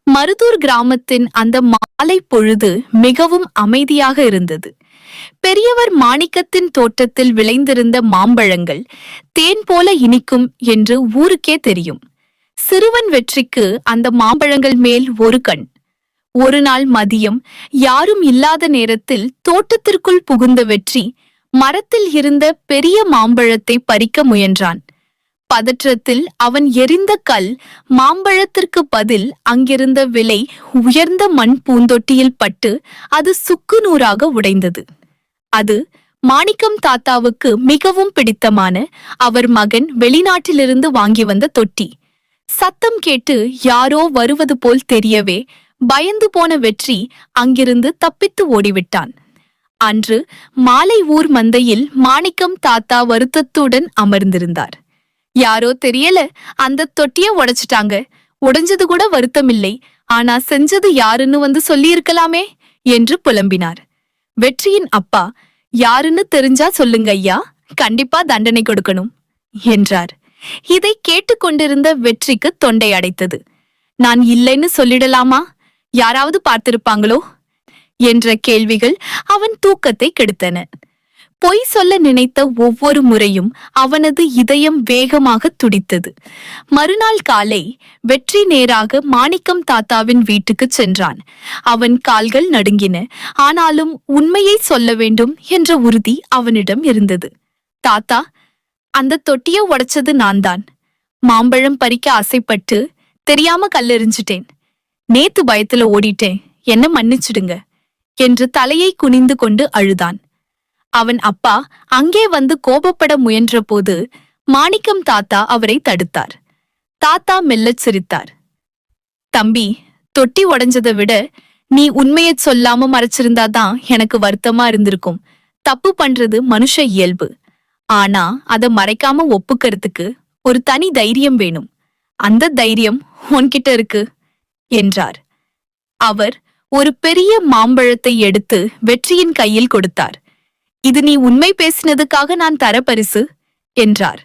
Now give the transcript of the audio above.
மருதூர் கிராமத்தின் அந்த மாலை பொழுது மிகவும் அமைதியாக இருந்தது. பெரியவர் மாணிக்கத்தின் தோட்டத்தில் விளைந்திருந்த மாம்பழங்கள் தேன் போல இனிக்கும் என்று ஊருக்கே தெரியும். சிறுவன் வெற்றிக்கு அந்த மாம்பழங்கள் மேல் ஒரு கண். ஒரு நாள் மதியம் யாரும் இல்லாத நேரத்தில் தோட்டத்திற்குள் புகுந்த வெற்றி மரத்தில் இருந்த பெரிய மாம்பழத்தை பறிக்க முயன்றான். பதற்றத்தில் அவன் எரிந்த கல் மாம்பழத்திற்கு பதில் அங்கிருந்த விலை உயர்ந்த மண் பூந்தொட்டியில் பட்டு அது சுக்கு நூறாக உடைந்தது. அது மாணிக்கம் தாத்தாவுக்கு மிகவும் பிடித்தமான அவர் மகன் வெளிநாட்டிலிருந்து வாங்கி வந்த தொட்டி. சத்தம் கேட்டு யாரோ வருவது போல் தெரியவே பயந்து போன வெற்றி அங்கிருந்து தப்பித்து ஓடிவிட்டான். அன்று மாலை ஊர் மந்தையில் மாணிக்கம் தாத்தா வருத்தத்துடன் அமர்ந்திருந்தார். யாரோ தெரியல, அந்த தொட்டிய உடைச்சிட்டாங்க. உடைஞ்சது கூட வருத்தமில்லை, ஆனா செஞ்சது யாருன்னு வந்து சொல்லியிருக்கலாமே என்று புலம்பினார். வெற்றியின் அப்பா, யாருன்னு தெரிஞ்சா சொல்லுங்க ஐயா, கண்டிப்பா தண்டனை கொடுக்கணும் என்றார். இதை கேட்டுக்கொண்டிருந்த வெற்றிக்கு தொண்டை அடைத்தது. நான் இல்லைன்னு சொல்லிடலாமா? யாராவது பார்த்திருப்பாங்களோ என்ற கேள்விகள் அவன் தூக்கத்தை கெடுத்தன. பொய் சொல்ல நினைத்த ஒவ்வொரு முறையும் அவனது இதயம் வேகமாக துடித்தது. மறுநாள் காலை வெற்றி நேராக மாணிக்கம் தாத்தாவின் வீட்டுக்கு சென்றான். அவன் கால்கள் நடுங்கின. ஆனாலும் உண்மையை சொல்ல வேண்டும் என்ற உறுதி அவனிடம் இருந்தது. தாத்தா, அந்த தொட்டிய உடைச்சது நான் தான். மாம்பழம் பறிக்க ஆசைப்பட்டு தெரியாம கல்லெறிஞ்சிட்டேன். நேத்து பயத்துல ஓடிட்டேன், என்ன மன்னிச்சிடுங்க என்று தலையை குனிந்து கொண்டு அழுதான். அவன் அப்பா அங்கே வந்து கோபப்பட முயன்ற போது மாணிக்கம் தாத்தா அவரை தடுத்தார். தாத்தா மெல்லச் சிரித்தார். தம்பி, தொட்டி உடைஞ்சதை விட நீ உண்மையை சொல்லாம மறைச்சிருந்தாதான் எனக்கு வருத்தமா இருந்திருக்கும். தப்பு பண்றது மனுஷ இயல்பு. ஆனா அத மறைக்காம ஒப்புக்கறதுக்கு ஒரு தனி தைரியம் வேணும். அந்த தைரியம் உன்கிட்ட இருக்கு என்றார். அவர் ஒரு பெரிய மாம்பழத்தை எடுத்து வெற்றியின் கையில் கொடுத்தார். இது நீ உண்மை பேசினதுக்காக நான் தர பரிசு என்றார்.